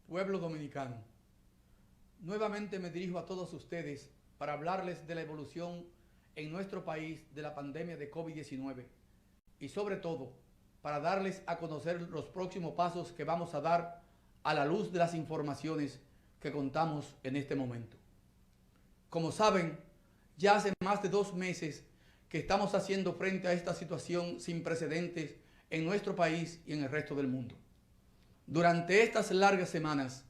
Pueblo dominicano, nuevamente me dirijo a todos ustedes para hablarles de la evolución en nuestro país de la pandemia de COVID-19 y sobre todo para darles a conocer los próximos pasos que vamos a dar a la luz de las informaciones que contamos en este momento. Como saben, ya hace más de 2 meses que estamos haciendo frente a esta situación sin precedentes en nuestro país y en el resto del mundo. Durante estas largas semanas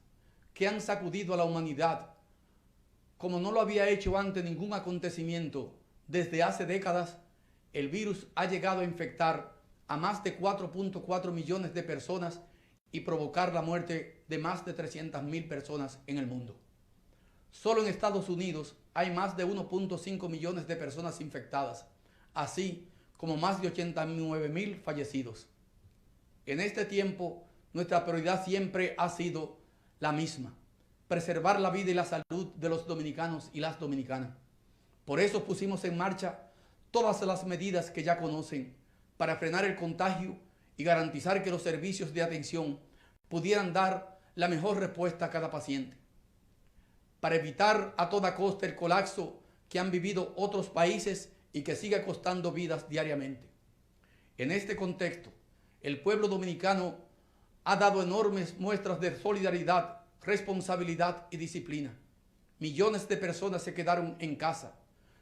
que han sacudido a la humanidad, como no lo había hecho antes ningún acontecimiento desde hace décadas, el virus ha llegado a infectar a más de 4.4 millones de personas y provocar la muerte de más de 300.000 personas en el mundo. Solo en Estados Unidos hay más de 1.5 millones de personas infectadas, así como más de 89.000 fallecidos. En este tiempo, nuestra prioridad siempre ha sido la misma: preservar la vida y la salud de los dominicanos y las dominicanas. Por eso pusimos en marcha todas las medidas que ya conocen para frenar el contagio y garantizar que los servicios de atención pudieran dar la mejor respuesta a cada paciente. Para evitar a toda costa el colapso que han vivido otros países y que sigue costando vidas diariamente. En este contexto, el pueblo dominicano ha dado enormes muestras de solidaridad, responsabilidad y disciplina. Millones de personas se quedaron en casa,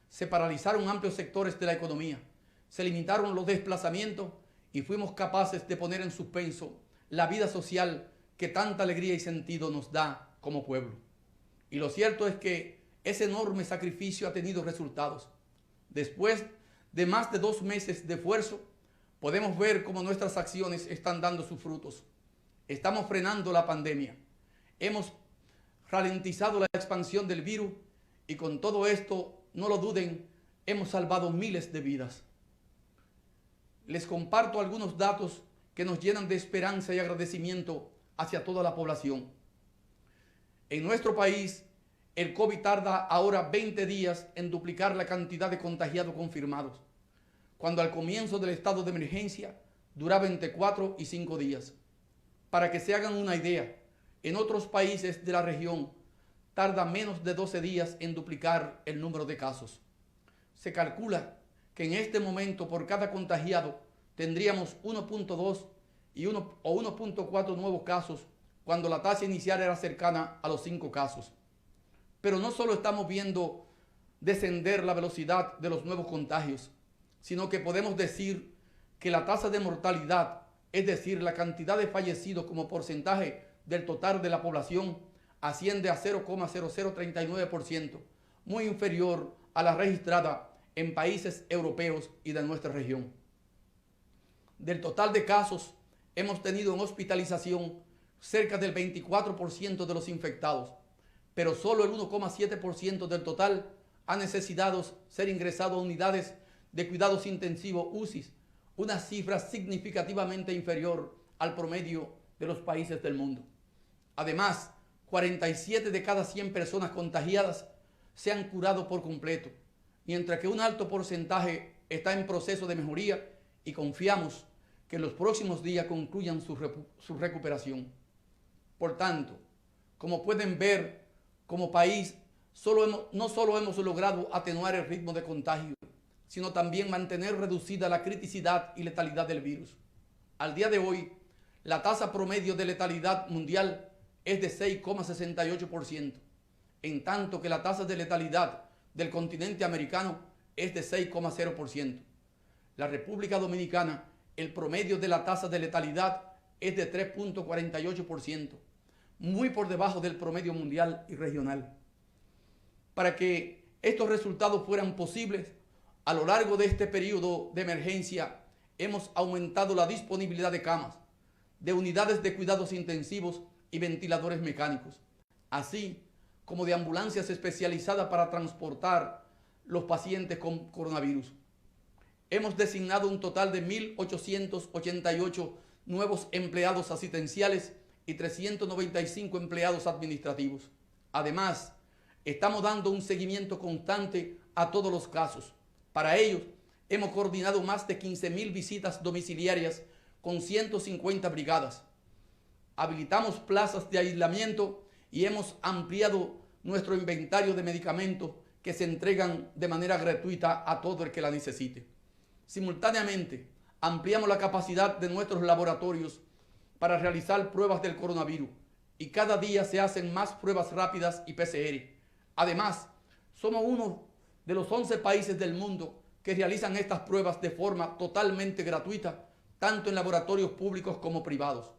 se paralizaron amplios sectores de la economía, se limitaron los desplazamientos y fuimos capaces de poner en suspenso la vida social que tanta alegría y sentido nos da como pueblo. Y lo cierto es que ese enorme sacrificio ha tenido resultados. Después de más de 2 meses de esfuerzo, podemos ver cómo nuestras acciones están dando sus frutos. Estamos frenando la pandemia, hemos ralentizado la expansión del virus y con todo esto, no lo duden, hemos salvado miles de vidas. Les comparto algunos datos que nos llenan de esperanza y agradecimiento hacia toda la población. En nuestro país, el COVID tarda ahora 20 días en duplicar la cantidad de contagiados confirmados, cuando al comienzo del estado de emergencia duraba entre 4 y 5 días. Para que se hagan una idea, en otros países de la región tarda menos de 12 días en duplicar el número de casos. Se calcula que en este momento por cada contagiado tendríamos 1.2 o 1.4 nuevos casos, cuando la tasa inicial era cercana a los 5 casos. Pero no solo estamos viendo descender la velocidad de los nuevos contagios, sino que podemos decir que la tasa de mortalidad, es decir, la cantidad de fallecidos como porcentaje del total de la población, asciende a 0,0039%, muy inferior a la registrada en países europeos y de nuestra región. Del total de casos, hemos tenido en hospitalización cerca del 24% de los infectados, pero solo el 1,7% del total ha necesitado ser ingresado a unidades de cuidados intensivos UCI, una cifra significativamente inferior al promedio de los países del mundo. Además, 47 de cada 100 personas contagiadas se han curado por completo, mientras que un alto porcentaje está en proceso de mejoría y confiamos que en los próximos días concluyan su recuperación. Por tanto, como pueden ver, como país no solo hemos logrado atenuar el ritmo de contagio, sino también mantener reducida la criticidad y letalidad del virus. Al día de hoy, la tasa promedio de letalidad mundial es de 6,68%, en tanto que la tasa de letalidad del continente americano es de 6,0%. La República Dominicana, el promedio de la tasa de letalidad es de 3,48%, muy por debajo del promedio mundial y regional. Para que estos resultados fueran posibles, a lo largo de este periodo de emergencia hemos aumentado la disponibilidad de camas, de unidades de cuidados intensivos y ventiladores mecánicos, así como de ambulancias especializadas para transportar los pacientes con coronavirus. Hemos designado un total de 1.888 nuevos empleados asistenciales y 395 empleados administrativos. Además, estamos dando un seguimiento constante a todos los casos. Para ello, hemos coordinado más de 15.000 visitas domiciliarias con 150 brigadas. habilitamos plazas de aislamiento y hemos ampliado nuestro inventario de medicamentos que se entregan de manera gratuita a todo el que la necesite. Simultáneamente, ampliamos la capacidad de nuestros laboratorios para realizar pruebas del coronavirus y cada día se hacen más pruebas rápidas y PCR. Además, somos uno de los 11 países del mundo que realizan estas pruebas de forma totalmente gratuita, tanto en laboratorios públicos como privados.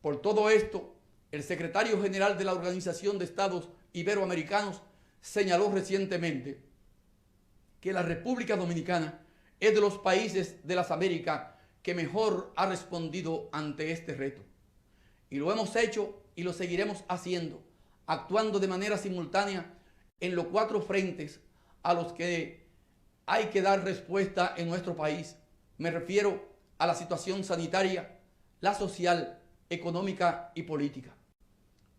Por todo esto, el secretario general de la Organización de Estados Iberoamericanos señaló recientemente que la República Dominicana es de los países de las Américas que mejor ha respondido ante este reto. Y lo hemos hecho y lo seguiremos haciendo, actuando de manera simultánea en los 4 frentes a los que hay que dar respuesta en nuestro país. Me refiero a la situación sanitaria, la social, económica y política.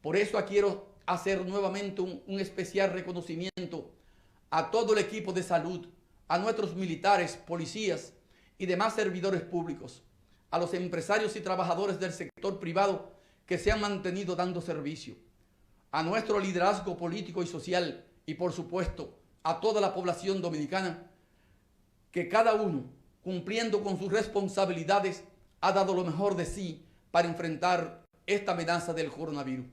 Por eso quiero hacer nuevamente un especial reconocimiento a todo el equipo de salud, a nuestros militares, policías y demás servidores públicos, a los empresarios y trabajadores del sector privado que se han mantenido dando servicio, a nuestro liderazgo político y social y, por supuesto, a toda la población dominicana, que cada uno, cumpliendo con sus responsabilidades, ha dado lo mejor de sí para enfrentar esta amenaza del coronavirus.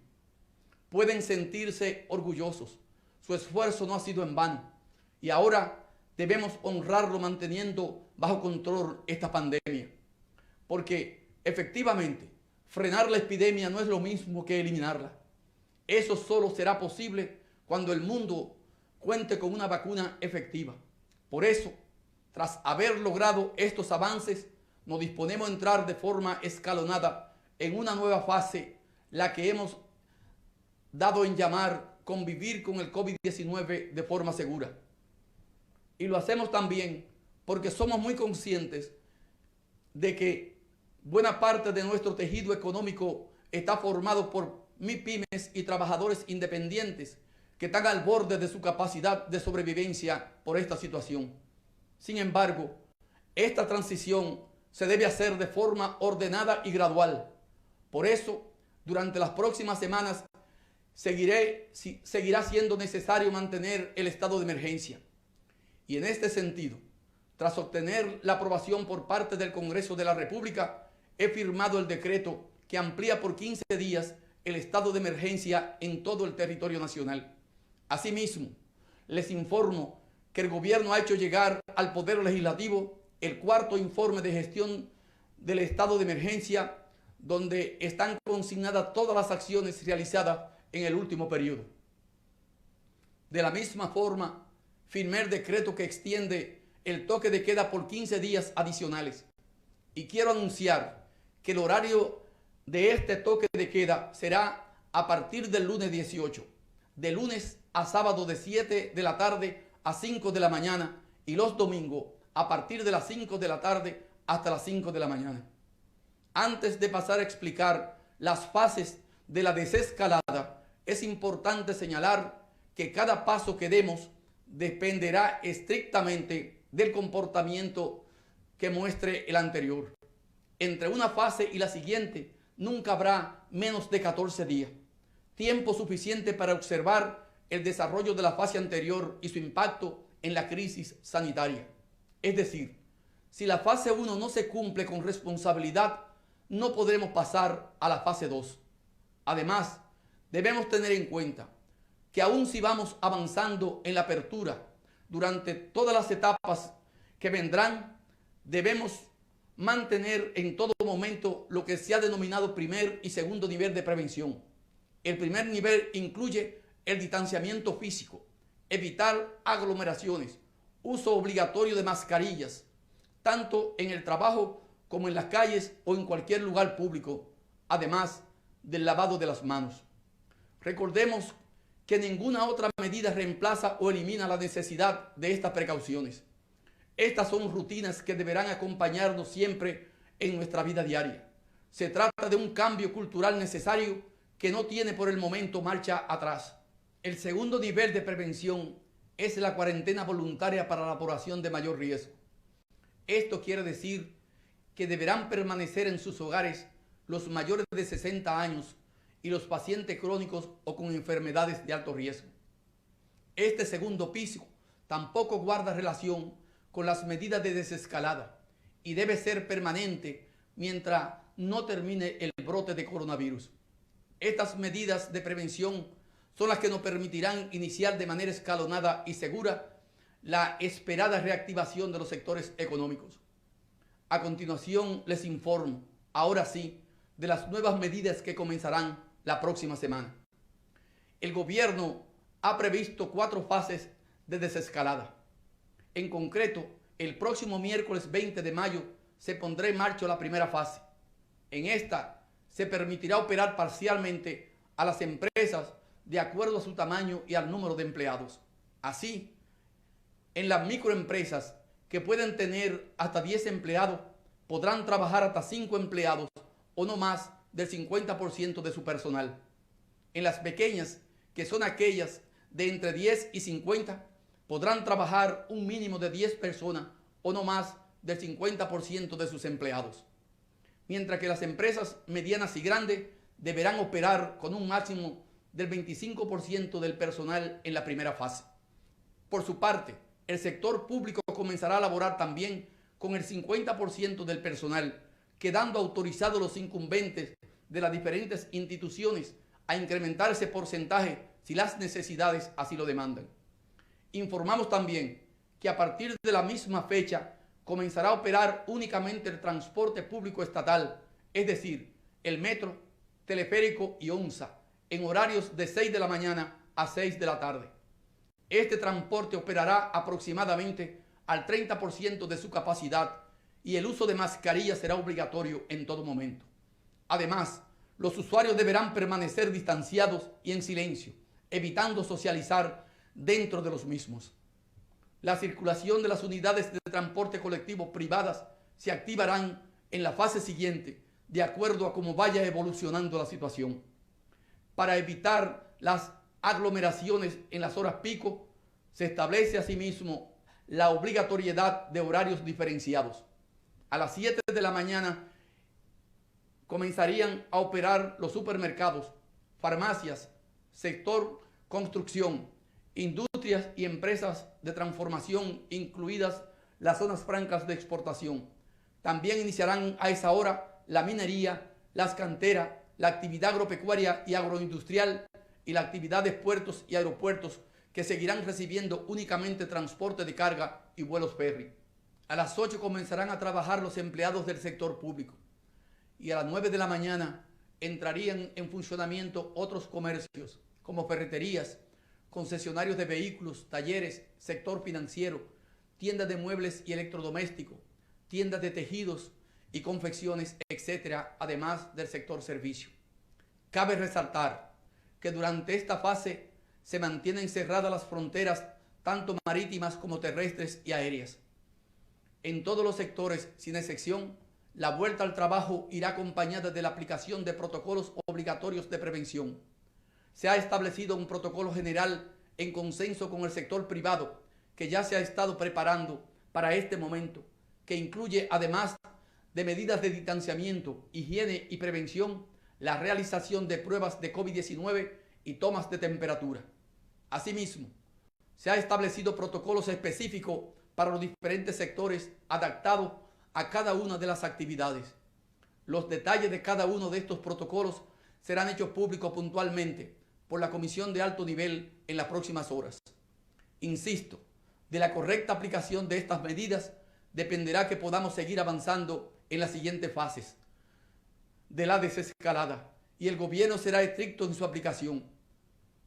Pueden sentirse orgullosos. Su esfuerzo no ha sido en vano. Y ahora debemos honrarlo manteniendo bajo control esta pandemia. Porque efectivamente, frenar la epidemia no es lo mismo que eliminarla. Eso solo será posible cuando el mundo cuente con una vacuna efectiva. Por eso, tras haber logrado estos avances, nos disponemos a entrar de forma escalonada en una nueva fase, la que hemos dado en llamar convivir con el COVID-19 de forma segura. Y lo hacemos también porque somos muy conscientes de que buena parte de nuestro tejido económico está formado por MIPYMES y trabajadores independientes que están al borde de su capacidad de sobrevivencia por esta situación. Sin embargo, esta transición se debe hacer de forma ordenada y gradual. Por eso, durante las próximas semanas, seguirá siendo necesario mantener el estado de emergencia. Y en este sentido, tras obtener la aprobación por parte del Congreso de la República, he firmado el decreto que amplía por 15 días el estado de emergencia en todo el territorio nacional. Asimismo, les informo que el gobierno ha hecho llegar al Poder Legislativo el 4º informe de gestión del estado de emergencia, donde están consignadas todas las acciones realizadas en el último periodo. De la misma forma, firmé el decreto que extiende el toque de queda por 15 días adicionales. Y quiero anunciar que el horario de este toque de queda será a partir del lunes 18, de lunes a sábado de 7 de la tarde a 5 de la mañana y los domingos a partir de las 5 de la tarde hasta las 5 de la mañana. Antes de pasar a explicar las fases de la desescalada, es importante señalar que cada paso que demos dependerá estrictamente del comportamiento que muestre el anterior. Entre una fase y la siguiente nunca habrá menos de 14 días, tiempo suficiente para observar el desarrollo de la fase anterior y su impacto en la crisis sanitaria. Es decir, si la fase 1 no se cumple con responsabilidad, no podremos pasar a la fase 2. Además, debemos tener en cuenta que aun si vamos avanzando en la apertura, durante todas las etapas que vendrán, debemos mantener en todo momento lo que se ha denominado primer y segundo nivel de prevención. El primer nivel incluye el distanciamiento físico, evitar aglomeraciones, uso obligatorio de mascarillas, tanto en el trabajo como en las calles o en cualquier lugar público, además del lavado de las manos. Recordemos que ninguna otra medida reemplaza o elimina la necesidad de estas precauciones. Estas son rutinas que deberán acompañarnos siempre en nuestra vida diaria. Se trata de un cambio cultural necesario que no tiene por el momento marcha atrás. El segundo nivel de prevención es la cuarentena voluntaria para la población de mayor riesgo. Esto quiere decir que deberán permanecer en sus hogares los mayores de 60 años y los pacientes crónicos o con enfermedades de alto riesgo. Este segundo piso tampoco guarda relación con las medidas de desescalada y debe ser permanente mientras no termine el brote de coronavirus. Estas medidas de prevención son las que nos permitirán iniciar de manera escalonada y segura la esperada reactivación de los sectores económicos. A continuación les informo, ahora sí, de las nuevas medidas que comenzarán la próxima semana. El gobierno ha previsto 4 fases de desescalada. En concreto, el próximo miércoles 20 de mayo se pondrá en marcha la primera fase. En esta se permitirá operar parcialmente a las empresas de acuerdo a su tamaño y al número de empleados. Así, en las microempresas que pueden tener hasta 10 empleados, podrán trabajar hasta 5 empleados o no más del 50% de su personal. En las pequeñas, que son aquellas de entre 10 y 50, podrán trabajar un mínimo de 10 personas o no más del 50% de sus empleados. Mientras que las empresas medianas y grandes deberán operar con un máximo del 25% del personal en la primera fase. Por su parte, el sector público comenzará a laborar también con el 50% del personal, quedando autorizados los incumbentes de las diferentes instituciones a incrementar ese porcentaje si las necesidades así lo demandan. Informamos también que a partir de la misma fecha comenzará a operar únicamente el transporte público estatal, es decir, el metro, teleférico y ONSA, en horarios de 6 de la mañana a 6 de la tarde. Este transporte operará aproximadamente al 30% de su capacidad y el uso de mascarillas será obligatorio en todo momento. Además, los usuarios deberán permanecer distanciados y en silencio, evitando socializar dentro de los mismos. La circulación de las unidades de transporte colectivo privadas se activarán en la fase siguiente, de acuerdo a cómo vaya evolucionando la situación. Para evitar las aglomeraciones en las horas pico, se establece asimismo la obligatoriedad de horarios diferenciados. A las 7 de la mañana comenzarían a operar los supermercados, farmacias, sector construcción, industrias y empresas de transformación, incluidas las zonas francas de exportación. También iniciarán a esa hora la minería, las canteras, la actividad agropecuaria y agroindustrial y la actividad de puertos y aeropuertos, que seguirán recibiendo únicamente transporte de carga y vuelos ferry. A las 8 comenzarán a trabajar los empleados del sector público y a las 9 de la mañana entrarían en funcionamiento otros comercios como ferreterías, concesionarios de vehículos, talleres, sector financiero, tiendas de muebles y electrodomésticos, tiendas de tejidos y confecciones, etcétera, además del sector servicio. Cabe resaltar que durante esta fase se mantienen cerradas las fronteras tanto marítimas como terrestres y aéreas. En todos los sectores, sin excepción, la vuelta al trabajo irá acompañada de la aplicación de protocolos obligatorios de prevención. Se ha establecido un protocolo general en consenso con el sector privado que ya se ha estado preparando para este momento, que incluye, además de medidas de distanciamiento, higiene y prevención, la realización de pruebas de COVID-19 y tomas de temperatura. Asimismo, se ha establecido protocolos específicos para los diferentes sectores adaptados a cada una de las actividades. Los detalles de cada uno de estos protocolos serán hechos públicos puntualmente por la Comisión de Alto Nivel en las próximas horas. Insisto, de la correcta aplicación de estas medidas dependerá que podamos seguir avanzando en las siguientes fases de la desescalada y el gobierno será estricto en su aplicación.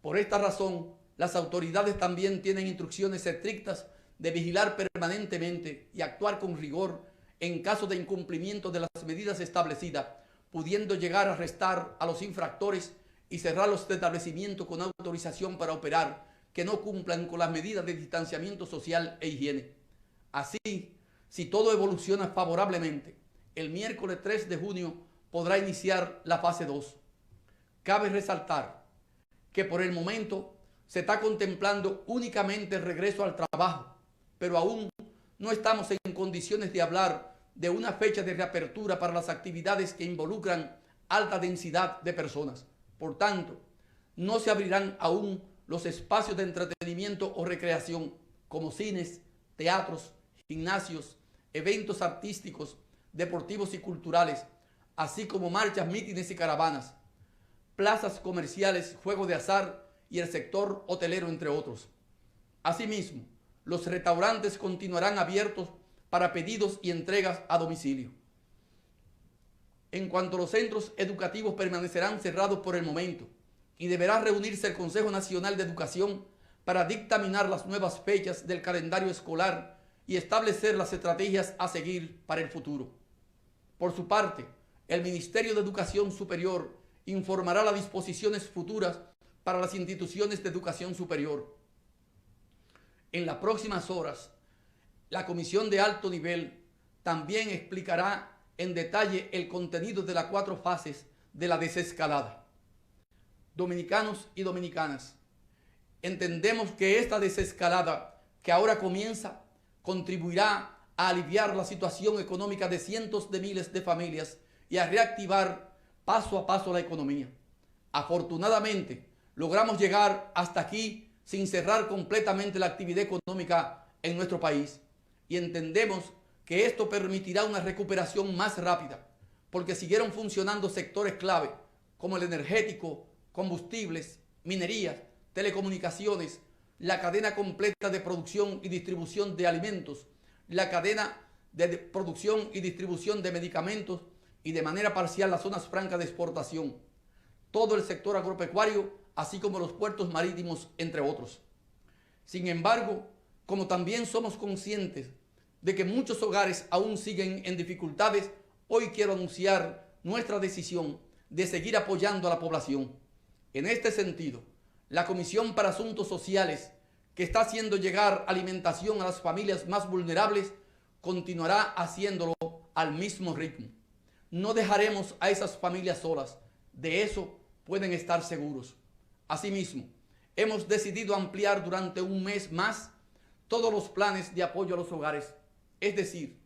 Por esta razón, las autoridades también tienen instrucciones estrictas de vigilar permanentemente y actuar con rigor en caso de incumplimiento de las medidas establecidas, pudiendo llegar a arrestar a los infractores y cerrar los establecimientos con autorización para operar que no cumplan con las medidas de distanciamiento social e higiene. Así, si todo evoluciona favorablemente, el miércoles 3 de junio podrá iniciar la fase 2. Cabe resaltar que por el momento se está contemplando únicamente el regreso al trabajo, pero aún no estamos en condiciones de hablar de una fecha de reapertura para las actividades que involucran alta densidad de personas. Por tanto, no se abrirán aún los espacios de entretenimiento o recreación como cines, teatros, gimnasios, eventos artísticos, deportivos y culturales, así como marchas, mítines y caravanas, plazas comerciales, juegos de azar y el sector hotelero, entre otros. Asimismo, los restaurantes continuarán abiertos para pedidos y entregas a domicilio. En cuanto a los centros educativos, permanecerán cerrados por el momento y deberá reunirse el Consejo Nacional de Educación para dictaminar las nuevas fechas del calendario escolar y establecer las estrategias a seguir para el futuro. Por su parte, el Ministerio de Educación Superior informará las disposiciones futuras para las instituciones de educación superior. En las próximas horas, la Comisión de Alto Nivel también explicará en detalle el contenido de las 4 fases de la desescalada. Dominicanos y dominicanas, entendemos que esta desescalada que ahora comienza contribuirá a aliviar la situación económica de cientos de miles de familias y a reactivar paso a paso la economía. Afortunadamente, logramos llegar hasta aquí sin cerrar completamente la actividad económica en nuestro país y entendemos que esto permitirá una recuperación más rápida porque siguieron funcionando sectores clave como el energético, combustibles, minerías, telecomunicaciones, la cadena completa de producción y distribución de alimentos, la cadena de producción y distribución de medicamentos y de manera parcial las zonas francas de exportación, todo el sector agropecuario, así como los puertos marítimos, entre otros. Sin embargo, como también somos conscientes de que muchos hogares aún siguen en dificultades, hoy quiero anunciar nuestra decisión de seguir apoyando a la población. En este sentido, la Comisión para Asuntos Sociales, que está haciendo llegar alimentación a las familias más vulnerables, continuará haciéndolo al mismo ritmo. No dejaremos a esas familias solas, de eso pueden estar seguros. Asimismo, hemos decidido ampliar durante un mes más todos los planes de apoyo a los hogares, es decir,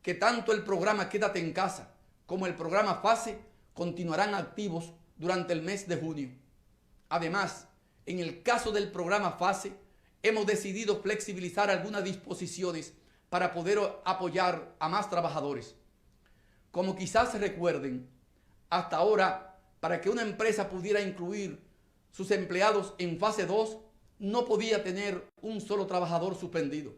que tanto el programa Quédate en Casa como el programa FASE continuarán activos durante el mes de junio. Además, en el caso del programa FASE, hemos decidido flexibilizar algunas disposiciones para poder apoyar a más trabajadores. Como quizás recuerden, hasta ahora, para que una empresa pudiera incluir sus empleados en fase 2, no podía tener un solo trabajador suspendido.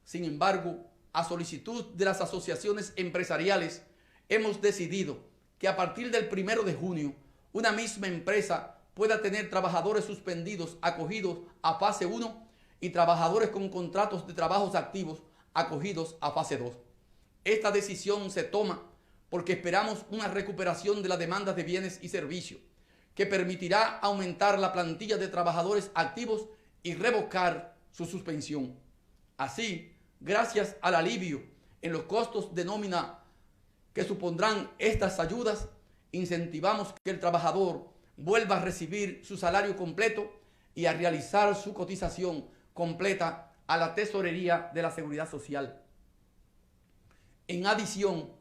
Sin embargo, a solicitud de las asociaciones empresariales, hemos decidido que a partir del 1 de junio, una misma empresa pueda tener trabajadores suspendidos acogidos a fase 1 y trabajadores con contratos de trabajos activos acogidos a fase 2. Esta decisión se toma porque esperamos una recuperación de la demanda de bienes y servicios que permitirá aumentar la plantilla de trabajadores activos y revocar su suspensión. Así, gracias al alivio en los costos de nómina que supondrán estas ayudas, incentivamos que el trabajador vuelva a recibir su salario completo y a realizar su cotización completa a la tesorería de la Seguridad Social. En adición,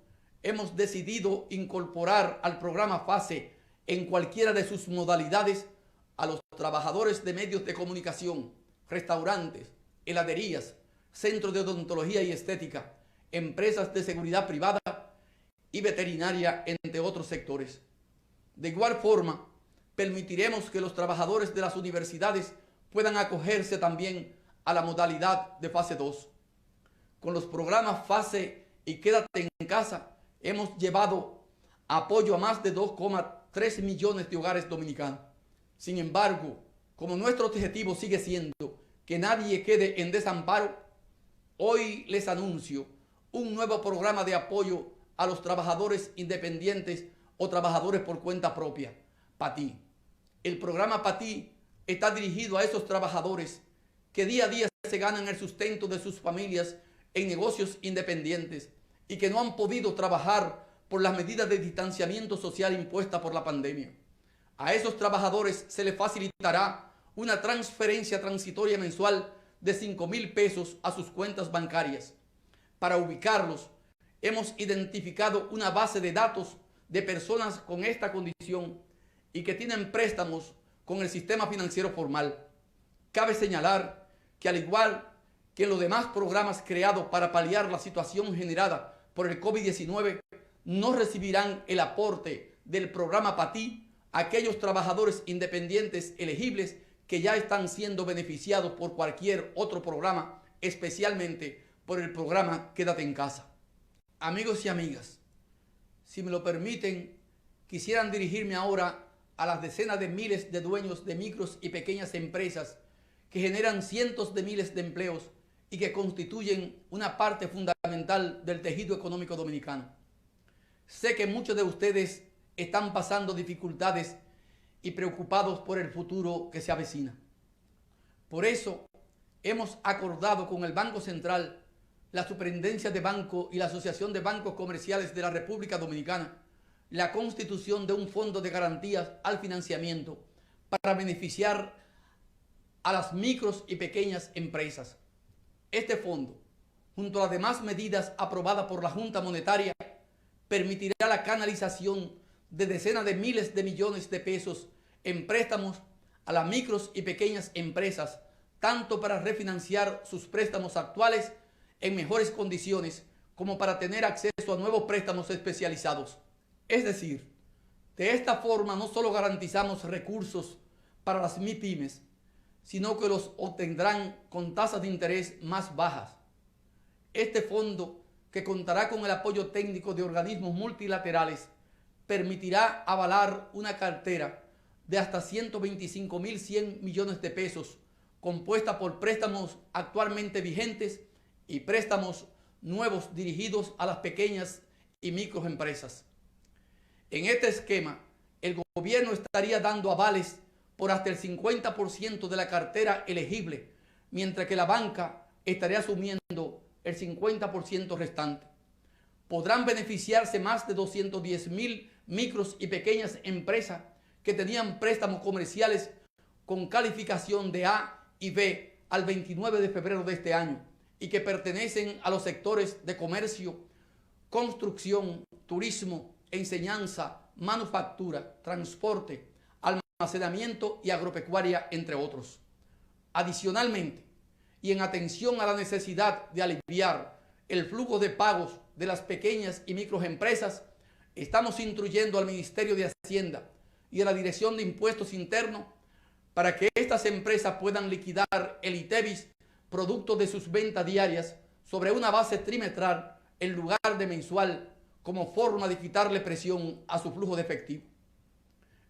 hemos decidido incorporar al programa FASE en cualquiera de sus modalidades a los trabajadores de medios de comunicación, restaurantes, heladerías, centros de odontología y estética, empresas de seguridad privada y veterinaria, entre otros sectores. De igual forma, permitiremos que los trabajadores de las universidades puedan acogerse también a la modalidad de fase 2. Con los programas FASE y Quédate en Casa, hemos llevado apoyo a más de 2,3 millones de hogares dominicanos. Sin embargo, como nuestro objetivo sigue siendo que nadie quede en desamparo, hoy les anuncio un nuevo programa de apoyo a los trabajadores independientes o trabajadores por cuenta propia, PATI. El programa PATI está dirigido a esos trabajadores que día a día se ganan el sustento de sus familias en negocios independientes y que no han podido trabajar por las medidas de distanciamiento social impuestas por la pandemia. A esos trabajadores se les facilitará una transferencia transitoria mensual de 5,000 pesos a sus cuentas bancarias. Para ubicarlos, hemos identificado una base de datos de personas con esta condición y que tienen préstamos con el sistema financiero formal. Cabe señalar que al igual que en los demás programas creados para paliar la situación generada por el COVID-19, no recibirán el aporte del programa PATI aquellos trabajadores independientes elegibles que ya están siendo beneficiados por cualquier otro programa, especialmente por el programa Quédate en Casa. Amigos y amigas, si me lo permiten, quisieran dirigirme ahora a las decenas de miles de dueños de micros y pequeñas empresas que generan cientos de miles de empleos y que constituyen una parte fundamental del tejido económico dominicano. Sé que muchos de ustedes están pasando dificultades y preocupados por el futuro que se avecina. Por eso, hemos acordado con el Banco Central, la Superintendencia de Banco y la Asociación de Bancos Comerciales de la República Dominicana la constitución de un fondo de garantías al financiamiento para beneficiar a las micros y pequeñas empresas. Este fondo, junto a las demás medidas aprobadas por la Junta Monetaria, permitirá la canalización de decenas de miles de millones de pesos en préstamos a las micros y pequeñas empresas, tanto para refinanciar sus préstamos actuales en mejores condiciones como para tener acceso a nuevos préstamos especializados. Es decir, de esta forma no solo garantizamos recursos para las MIPYMES, sino que los obtendrán con tasas de interés más bajas. Este fondo, que contará con el apoyo técnico de organismos multilaterales, permitirá avalar una cartera de hasta 125.100 millones de pesos, compuesta por préstamos actualmente vigentes y préstamos nuevos dirigidos a las pequeñas y microempresas. En este esquema, el gobierno estaría dando avales por hasta el 50% de la cartera elegible, mientras que la banca estaría asumiendo el 50% restante. Podrán beneficiarse más de 210.000 micros y pequeñas empresas que tenían préstamos comerciales con calificación de A y B al 29 de febrero de este año y que pertenecen a los sectores de comercio, construcción, turismo, enseñanza, manufactura, transporte, almacenamiento y agropecuaria, entre otros. Adicionalmente, y en atención a la necesidad de aliviar el flujo de pagos de las pequeñas y microempresas, estamos instruyendo al Ministerio de Hacienda y a la Dirección de Impuestos Internos para que estas empresas puedan liquidar el ITEVIS producto de sus ventas diarias sobre una base trimestral en lugar de mensual, como forma de quitarle presión a su flujo de efectivo.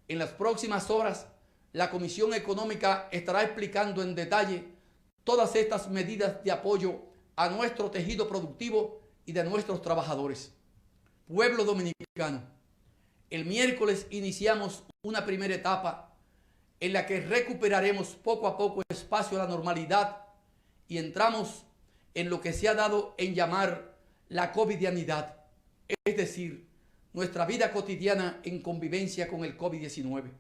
En las próximas horas, la Comisión Económica estará explicando en detalle todas estas medidas de apoyo a nuestro tejido productivo y de nuestros trabajadores. Pueblo dominicano, el miércoles iniciamos una primera etapa en la que recuperaremos poco a poco espacio a la normalidad y entramos en lo que se ha dado en llamar la covidianidad, es decir, nuestra vida cotidiana en convivencia con el COVID-19.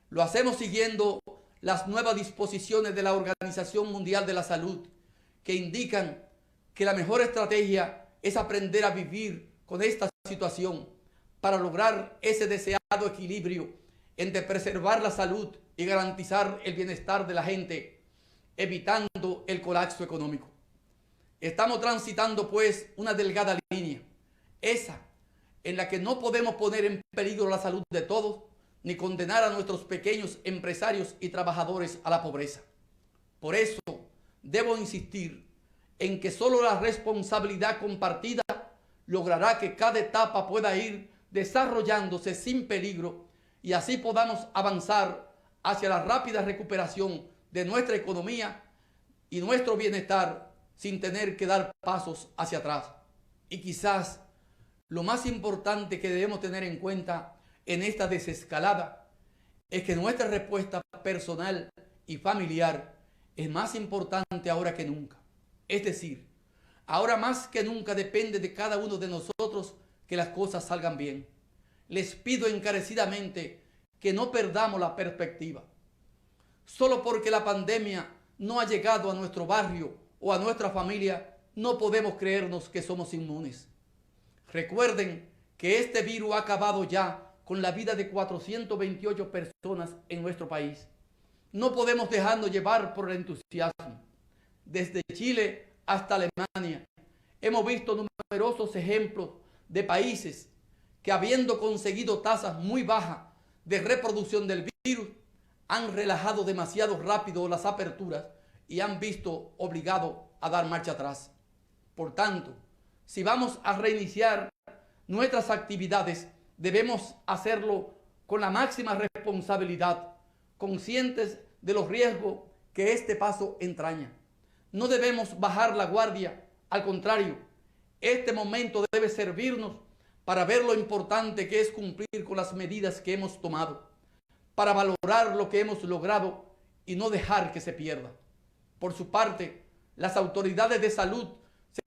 Lo hacemos siguiendo las nuevas disposiciones de la Organización Mundial de la Salud, que indican que la mejor estrategia es aprender a vivir con esta situación para lograr ese deseado equilibrio entre preservar la salud y garantizar el bienestar de la gente, evitando el colapso económico. Estamos transitando, pues, una delgada línea, esa en la que no podemos poner en peligro la salud de todos, ni condenar a nuestros pequeños empresarios y trabajadores a la pobreza. Por eso, debo insistir en que solo la responsabilidad compartida logrará que cada etapa pueda ir desarrollándose sin peligro y así podamos avanzar hacia la rápida recuperación de nuestra economía y nuestro bienestar sin tener que dar pasos hacia atrás. Y quizás lo más importante que debemos tener en cuenta en esta desescalada es que nuestra respuesta personal y familiar es más importante ahora que nunca. Es decir, ahora más que nunca depende de cada uno de nosotros que las cosas salgan bien. Les pido encarecidamente que no perdamos la perspectiva. Solo porque la pandemia no ha llegado a nuestro barrio o a nuestra familia, no podemos creernos que somos inmunes. Recuerden que este virus ha acabado ya con la vida de 428 personas en nuestro país. No podemos dejarnos llevar por el entusiasmo. Desde Chile hasta Alemania hemos visto numerosos ejemplos de países que, habiendo conseguido tasas muy bajas de reproducción del virus, han relajado demasiado rápido las aperturas y han visto obligados a dar marcha atrás. Por tanto, si vamos a reiniciar nuestras actividades, debemos hacerlo con la máxima responsabilidad, conscientes de los riesgos que este paso entraña. No debemos bajar la guardia, al contrario, este momento debe servirnos para ver lo importante que es cumplir con las medidas que hemos tomado, para valorar lo que hemos logrado y no dejar que se pierda. Por su parte, las autoridades de salud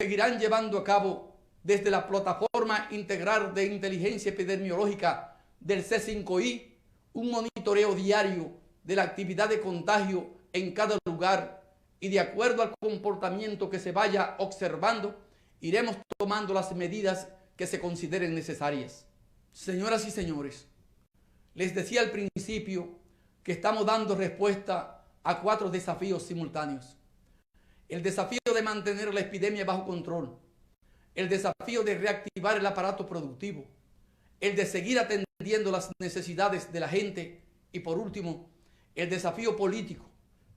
seguirán llevando a cabo desde la Plataforma Integral de Inteligencia Epidemiológica del C5I un monitoreo diario de la actividad de contagio en cada lugar, y de acuerdo al comportamiento que se vaya observando, iremos tomando las medidas que se consideren necesarias. Señoras y señores, les decía al principio que estamos dando respuesta a 4 desafíos simultáneos. El desafío de mantener la epidemia bajo control, el desafío de reactivar el aparato productivo, el de seguir atendiendo las necesidades de la gente y, por último, el desafío político,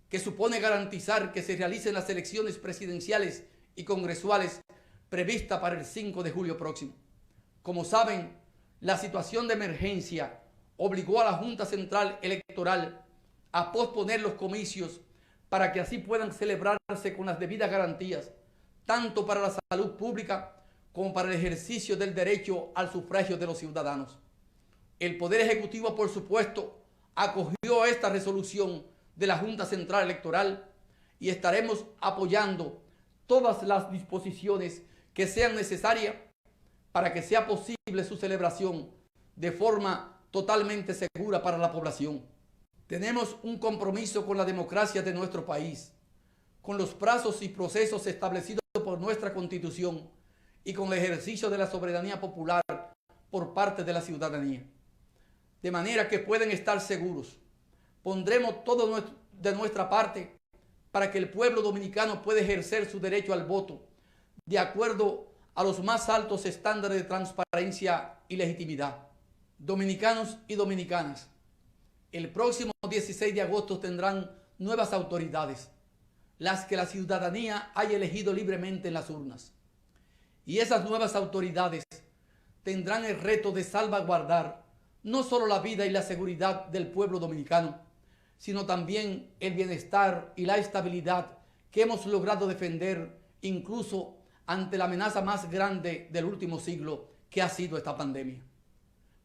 que supone garantizar que se realicen las elecciones presidenciales y congresuales previstas para el 5 de julio próximo. Como saben, la situación de emergencia obligó a la Junta Central Electoral a posponer los comicios para que así puedan celebrarse con las debidas garantías, tanto para la salud pública como para el ejercicio del derecho al sufragio de los ciudadanos. El Poder Ejecutivo, por supuesto, acogió esta resolución de la Junta Central Electoral y estaremos apoyando todas las disposiciones que sean necesarias para que sea posible su celebración de forma totalmente segura para la población. Tenemos un compromiso con la democracia de nuestro país, con los plazos y procesos establecidos por nuestra Constitución y con el ejercicio de la soberanía popular por parte de la ciudadanía. De manera que pueden estar seguros, pondremos todo de nuestra parte para que el pueblo dominicano pueda ejercer su derecho al voto de acuerdo a los más altos estándares de transparencia y legitimidad. Dominicanos y dominicanas, el próximo 16 de agosto tendrán nuevas autoridades, las que la ciudadanía haya elegido libremente en las urnas. Y esas nuevas autoridades tendrán el reto de salvaguardar no solo la vida y la seguridad del pueblo dominicano, sino también el bienestar y la estabilidad que hemos logrado defender incluso ante la amenaza más grande del último siglo, que ha sido esta pandemia.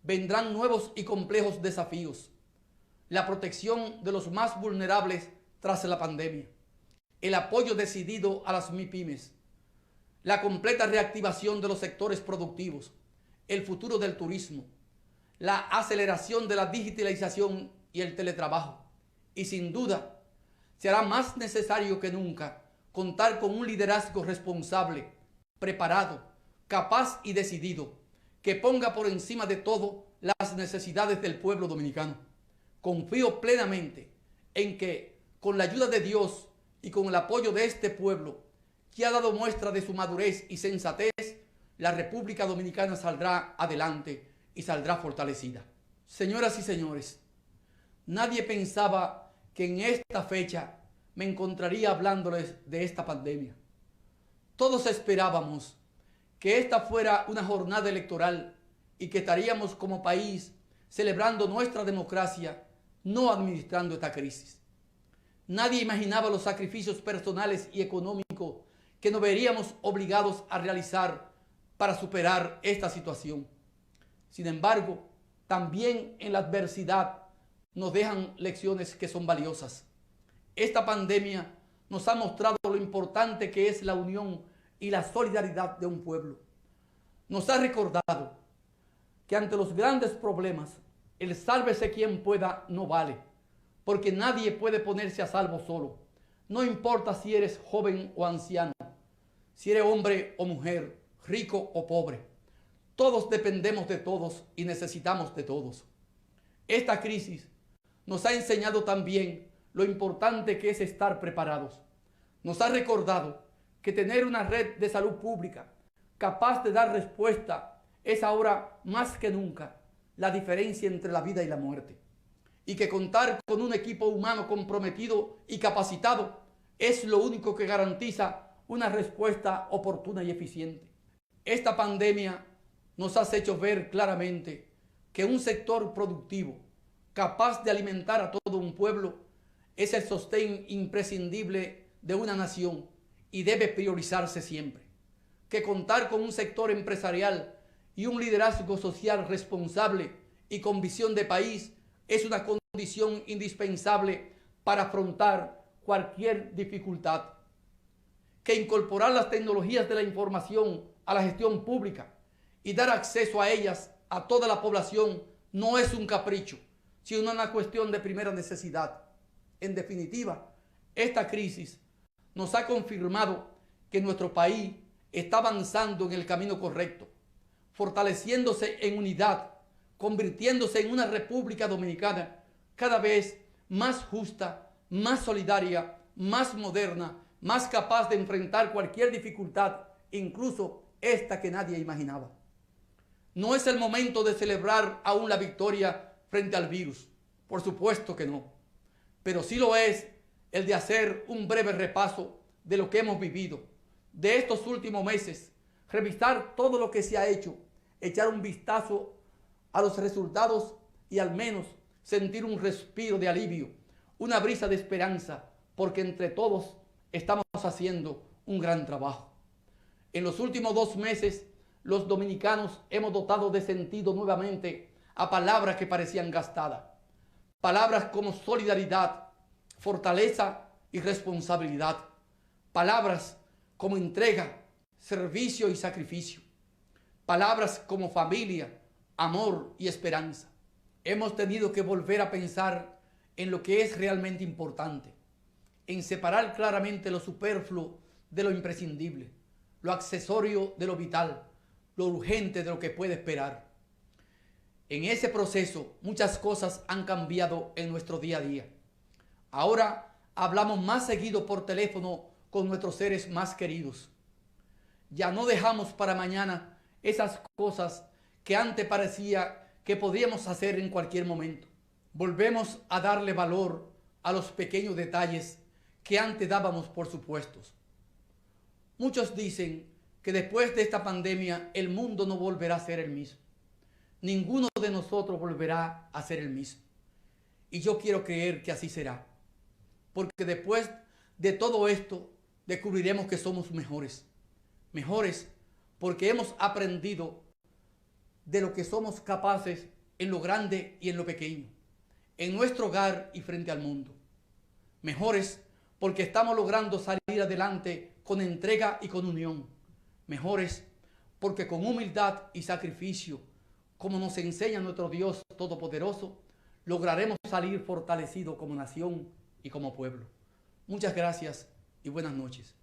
Vendrán nuevos y complejos desafíos: la protección de los más vulnerables tras la pandemia, el apoyo decidido a las MIPYMES, la completa reactivación de los sectores productivos, el futuro del turismo, la aceleración de la digitalización y el teletrabajo. Y sin duda, será más necesario que nunca contar con un liderazgo responsable, preparado, capaz y decidido, que ponga por encima de todo las necesidades del pueblo dominicano. Confío plenamente en que, con la ayuda de Dios y con el apoyo de este pueblo, que ha dado muestra de su madurez y sensatez, la República Dominicana saldrá adelante y saldrá fortalecida. Señoras y señores, nadie pensaba que en esta fecha me encontraría hablándoles de esta pandemia. Todos esperábamos que esta fuera una jornada electoral y que estaríamos como país celebrando nuestra democracia, no administrando esta crisis. Nadie imaginaba los sacrificios personales y económicos que nos veríamos obligados a realizar para superar esta situación. Sin embargo, también en la adversidad nos dejan lecciones que son valiosas. Esta pandemia nos ha mostrado lo importante que es la unión y la solidaridad de un pueblo. Nos ha recordado que ante los grandes problemas, el sálvese quien pueda no vale, porque nadie puede ponerse a salvo solo. No importa si eres joven o anciano, si eres hombre o mujer, rico o pobre. Todos dependemos de todos y necesitamos de todos. Esta crisis nos ha enseñado también lo importante que es estar preparados. Nos ha recordado que tener una red de salud pública capaz de dar respuesta es ahora más que nunca la diferencia entre la vida y la muerte. Y que contar con un equipo humano comprometido y capacitado es lo único que garantiza una respuesta oportuna y eficiente. Esta pandemia nos ha hecho ver claramente que un sector productivo capaz de alimentar a todo un pueblo es el sostén imprescindible de una nación y debe priorizarse siempre. Que contar con un sector empresarial y un liderazgo social responsable y con visión de país es una condición indispensable para afrontar cualquier dificultad. Que incorporar las tecnologías de la información a la gestión pública y dar acceso a ellas a toda la población no es un capricho, sino una cuestión de primera necesidad. En definitiva, esta crisis nos ha confirmado que nuestro país está avanzando en el camino correcto, fortaleciéndose en unidad, convirtiéndose en una República Dominicana cada vez más justa, más solidaria, más moderna, más capaz de enfrentar cualquier dificultad, incluso esta que nadie imaginaba. No es el momento de celebrar aún la victoria frente al virus, por supuesto que no, pero sí lo es el de hacer un breve repaso de lo que hemos vivido, de estos últimos meses, revisar todo lo que se ha hecho, echar un vistazo a los resultados y al menos sentir un respiro de alivio, una brisa de esperanza, porque entre todos estamos haciendo un gran trabajo. En los últimos 2 meses, los dominicanos hemos dotado de sentido nuevamente a palabras que parecían gastadas. Palabras como solidaridad, fortaleza y responsabilidad. Palabras como entrega, servicio y sacrificio. Palabras como familia, amor y esperanza. Hemos tenido que volver a pensar en lo que es realmente importante, en separar claramente lo superfluo de lo imprescindible, lo accesorio de lo vital, lo urgente de lo que puede esperar. En ese proceso muchas cosas han cambiado en nuestro día a día. Ahora hablamos más seguido por teléfono con nuestros seres más queridos. Ya no dejamos para mañana esas cosas que antes parecía que podíamos hacer en cualquier momento. Volvemos a darle valor a los pequeños detalles que antes dábamos por supuestos. Muchos dicen que después de esta pandemia el mundo no volverá a ser el mismo. Ninguno de nosotros volverá a ser el mismo. Y yo quiero creer que así será. Porque después de todo esto descubriremos que somos mejores. Mejores porque hemos aprendido de lo que somos capaces en lo grande y en lo pequeño, en nuestro hogar y frente al mundo. Mejores porque estamos logrando salir adelante con entrega y con unión. Mejores porque con humildad y sacrificio, como nos enseña nuestro Dios Todopoderoso, lograremos salir fortalecidos como nación y como pueblo. Muchas gracias y buenas noches.